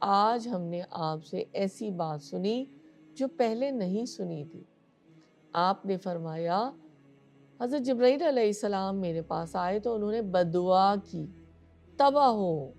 آج ہم نے آپ سے ایسی بات سنی جو پہلے نہیں سنی تھی۔ آپ نے فرمایا حضرت جبرائیل علیہ السلام میرے پاس آئے تو انہوں نے بددعا کی، تباہ ہو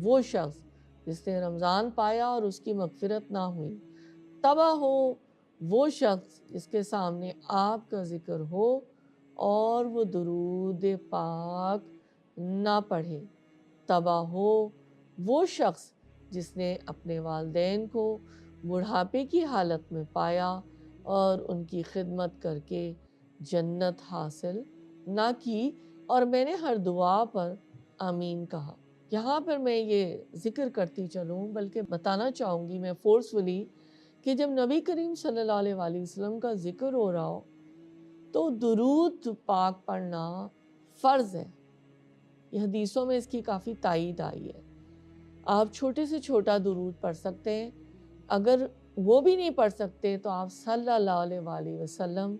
وہ شخص جس نے رمضان پایا اور اس کی مغفرت نہ ہوئی، تباہ ہو وہ شخص جس کے سامنے آپ کا ذکر ہو اور وہ درود پاک نہ پڑھے، تباہ ہو وہ شخص جس نے اپنے والدین کو بڑھاپے کی حالت میں پایا اور ان کی خدمت کر کے جنت حاصل نہ کی۔ اور میں نے ہر دعا پر آمین کہا۔ یہاں پر میں یہ ذکر کرتی چلوں، بلکہ بتانا چاہوں گی میں فورسفلی کہ جب نبی کریم صلی اللہ علیہ وآلہ وسلم کا ذکر ہو رہا ہو تو درود پاک پڑھنا فرض ہے۔ یہ حدیثوں میں اس کی کافی تائید آئی ہے۔ آپ چھوٹے سے چھوٹا درود پڑھ سکتے ہیں، اگر وہ بھی نہیں پڑھ سکتے تو آپ صلی اللہ علیہ وآلہ وسلم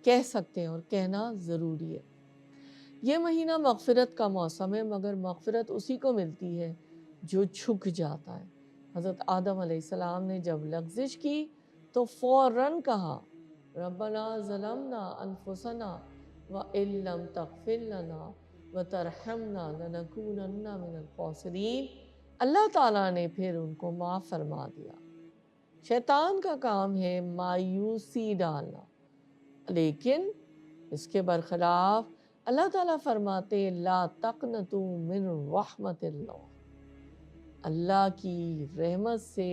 کہہ سکتے ہیں، اور کہنا ضروری ہے۔ یہ مہینہ مغفرت کا موسم ہے، مگر مغفرت اسی کو ملتی ہے جو جھک جاتا ہے۔ حضرت آدم علیہ السلام نے جب لغزش کی تو فوراً کہا ربنا ظلمنا انفسنا وَإِن لَّمْ تَغْفِرْ لَنَا وَتَرْحَمْنَا لَنَكُونَنَّ مِنَ الْخَاسِرِينَ۔ اللہ تعالیٰ نے پھر ان کو معاف فرما دیا۔ شیطان کا کام ہے مایوسی ڈالنا، لیکن اس کے برخلاف اللہ تعالیٰ فرماتے لا تقنطوا من رحمت اللہ، اللہ کی رحمت سے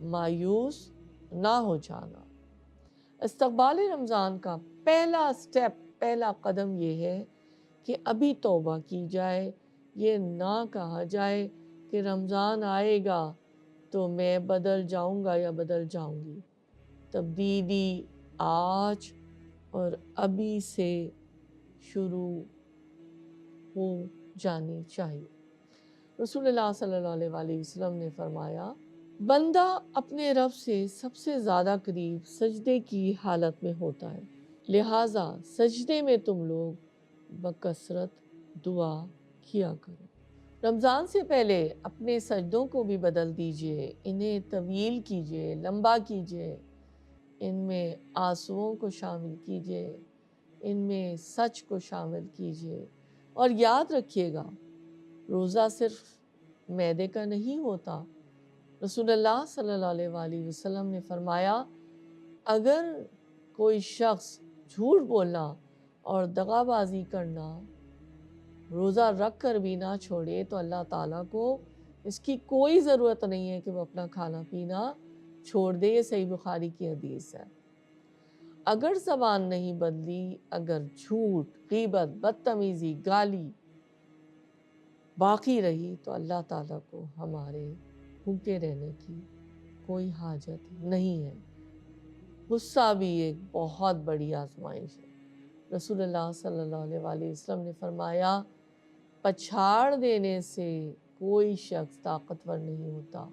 مایوس نہ ہو جانا۔ استقبال رمضان کا پہلا سٹیپ، پہلا قدم یہ ہے کہ ابھی توبہ کی جائے۔ یہ نہ کہا جائے کہ رمضان آئے گا تو میں بدل جاؤں گا یا بدل جاؤں گی۔ تبدیلی آج اور ابھی سے شروع ہو جانی چاہیے۔ رسول اللہ صلی اللہ علیہ وآلہ وسلم نے فرمایا بندہ اپنے رب سے سب سے زیادہ قریب سجدے کی حالت میں ہوتا ہے، لہٰذا سجدے میں تم لوگ بکثرت دعا کیا کرو۔ رمضان سے پہلے اپنے سجدوں کو بھی بدل دیجئے، انہیں طویل کیجئے، لمبا کیجئے، ان میں آنسوؤں کو شامل کیجئے، ان میں سچ کو شامل کیجئے، اور یاد رکھیے گا روزہ صرف معدے کا نہیں ہوتا۔ رسول اللہ صلی اللہ علیہ وآلہ وسلم نے فرمایا اگر کوئی شخص جھوٹ بولنا اور دغا بازی کرنا روزہ رکھ کر بھی نہ چھوڑے تو اللہ تعالیٰ کو اس کی کوئی ضرورت نہیں ہے کہ وہ اپنا کھانا پینا چھوڑ دے۔ یہ صحیح بخاری کی حدیث ہے۔ اگر زبان نہیں بدلی، اگر جھوٹ، غیبت، بدتمیزی، گالی باقی رہی تو اللہ تعالیٰ کو ہمارے بھوکے رہنے کی کوئی حاجت نہیں ہے۔ غصہ بھی ایک بہت بڑی آزمائش ہے۔ رسول اللہ صلی اللہ علیہ وآلہ وسلم نے فرمایا پچھاڑ دینے سے کوئی شخص طاقتور نہیں ہوتا۔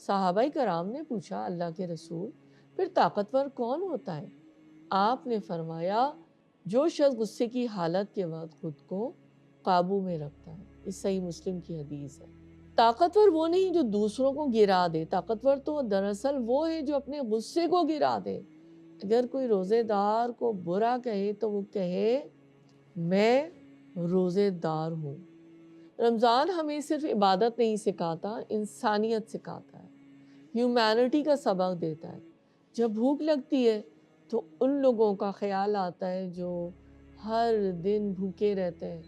صحابہ کرام نے پوچھا اللہ کے رسول پھر طاقتور کون ہوتا ہے؟ آپ نے فرمایا جو شخص غصے کی حالت کے وقت خود کو قابو میں رکھتا ہے۔ اس صحیح مسلم کی حدیث ہے۔ طاقتور وہ نہیں جو دوسروں کو گرا دے، طاقتور تو دراصل وہ ہے جو اپنے غصے کو گرا دے۔ اگر کوئی روزے دار کو برا کہے تو وہ کہے میں روزے دار ہوں۔ رمضان ہمیں صرف عبادت نہیں سکھاتا، انسانیت سکھاتا ہے، ہیومینٹی کا سبق دیتا ہے۔ جب بھوک لگتی ہے تو ان لوگوں کا خیال آتا ہے جو ہر دن بھوکے رہتے ہیں،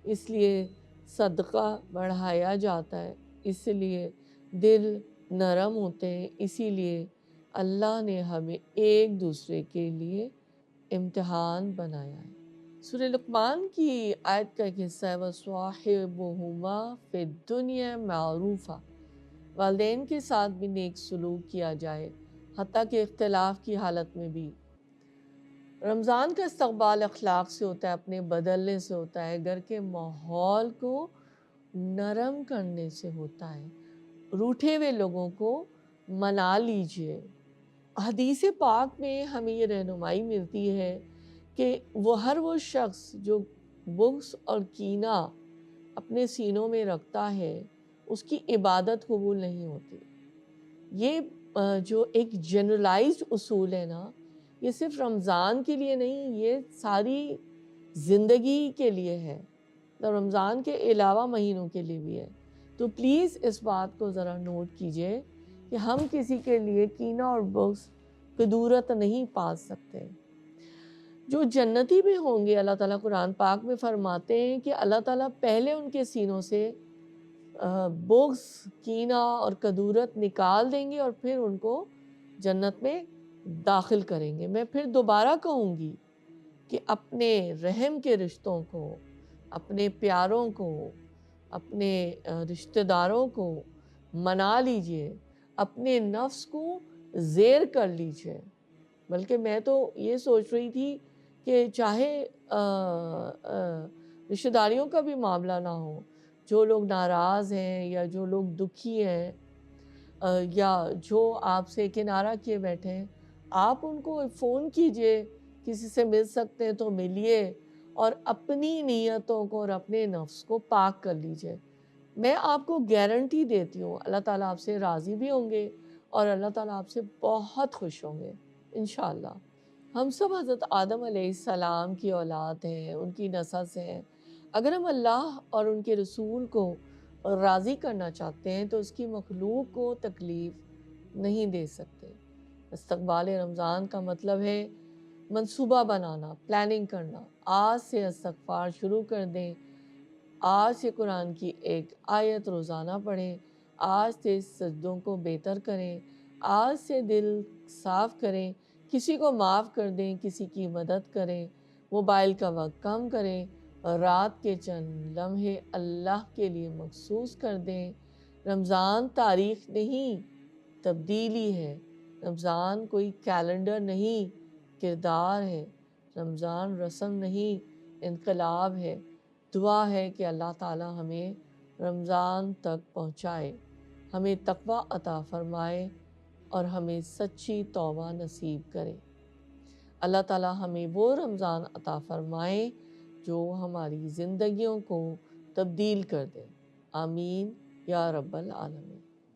اس لیے صدقہ بڑھایا جاتا ہے، اس لیے دل نرم ہوتے ہیں، اسی لیے اللہ نے ہمیں ایک دوسرے کے لیے امتحان بنایا ہے۔ سورہ لقمان کی آیت کا ایک حصہ ہے وَصَاحِبُهُمَا فِي الدُّنْيَا مَعْرُوفًا، والدین کے ساتھ بھی نیک سلوک کیا جائے حتیٰ کہ اختلاف کی حالت میں بھی۔ رمضان کا استقبال اخلاق سے ہوتا ہے، اپنے بدلنے سے ہوتا ہے، گھر کے ماحول کو نرم کرنے سے ہوتا ہے، روٹھے ہوئے لوگوں کو منا لیجئے۔ حدیث پاک میں ہمیں یہ رہنمائی ملتی ہے کہ وہ شخص جو بغض اور کینہ اپنے سینوں میں رکھتا ہے اس کی عبادت قبول نہیں ہوتی۔ یہ جو ایک جنرلائزڈ اصول ہے نا، یہ صرف رمضان کے لیے نہیں، یہ ساری زندگی کے لیے ہے، رمضان کے علاوہ مہینوں کے لیے بھی ہے۔ تو پلیز اس بات کو ذرا نوٹ کیجئے کہ ہم کسی کے لیے کینہ اور بغض کدورت نہیں پال سکتے۔ جو جنتی بھی ہوں گے، اللہ تعالیٰ قرآن پاک میں فرماتے ہیں کہ اللہ تعالیٰ پہلے ان کے سینوں سے بغض، کینہ اور کدورت نکال دیں گے اور پھر ان کو جنت میں داخل کریں گے۔ میں پھر دوبارہ کہوں گی کہ اپنے رحم کے رشتوں کو، اپنے پیاروں کو، اپنے رشتہ داروں کو منا لیجئے، اپنے نفس کو زیر کر لیجئے۔ بلکہ میں تو یہ سوچ رہی تھی کہ چاہے رشتہ داریوں کا بھی معاملہ نہ ہو، جو لوگ ناراض ہیں یا جو لوگ دکھی ہیں یا جو آپ سے کنارہ کیے بیٹھے ہیں، آپ ان کو فون کیجئے، کسی سے مل سکتے ہیں تو ملیے اور اپنی نیتوں کو اور اپنے نفس کو پاک کر لیجئے۔ میں آپ کو گارنٹی دیتی ہوں اللہ تعالیٰ آپ سے راضی بھی ہوں گے اور اللہ تعالیٰ آپ سے بہت خوش ہوں گے انشاءاللہ۔ ہم سب حضرت آدم علیہ السلام کی اولاد ہیں، ان کی نسل سے ہیں۔ اگر ہم اللہ اور ان کے رسول کو راضی کرنا چاہتے ہیں تو اس کی مخلوق کو تکلیف نہیں دے سکتے۔ استقبال رمضان کا مطلب ہے منصوبہ بنانا، پلاننگ کرنا۔ آج سے استغفار شروع کر دیں، آج سے قرآن کی ایک آیت روزانہ پڑھیں، آج سے سجدوں کو بہتر کریں، آج سے دل صاف کریں، کسی کو معاف کر دیں، کسی کی مدد کریں، موبائل کا وقت کم کریں، رات کے چند لمحے اللہ کے لیے مخصوص کر دیں۔ رمضان تاریخ نہیں، تبدیلی ہے۔ رمضان کوئی کیلنڈر نہیں، کردار ہے۔ رمضان رسم نہیں، انقلاب ہے۔ دعا ہے کہ اللہ تعالیٰ ہمیں رمضان تک پہنچائے، ہمیں تقوی عطا فرمائے اور ہمیں سچی توبہ نصیب کرے۔ اللہ تعالیٰ ہمیں وہ رمضان عطا فرمائے جو ہماری زندگیوں کو تبدیل کر دے۔ آمین یا رب العالمین۔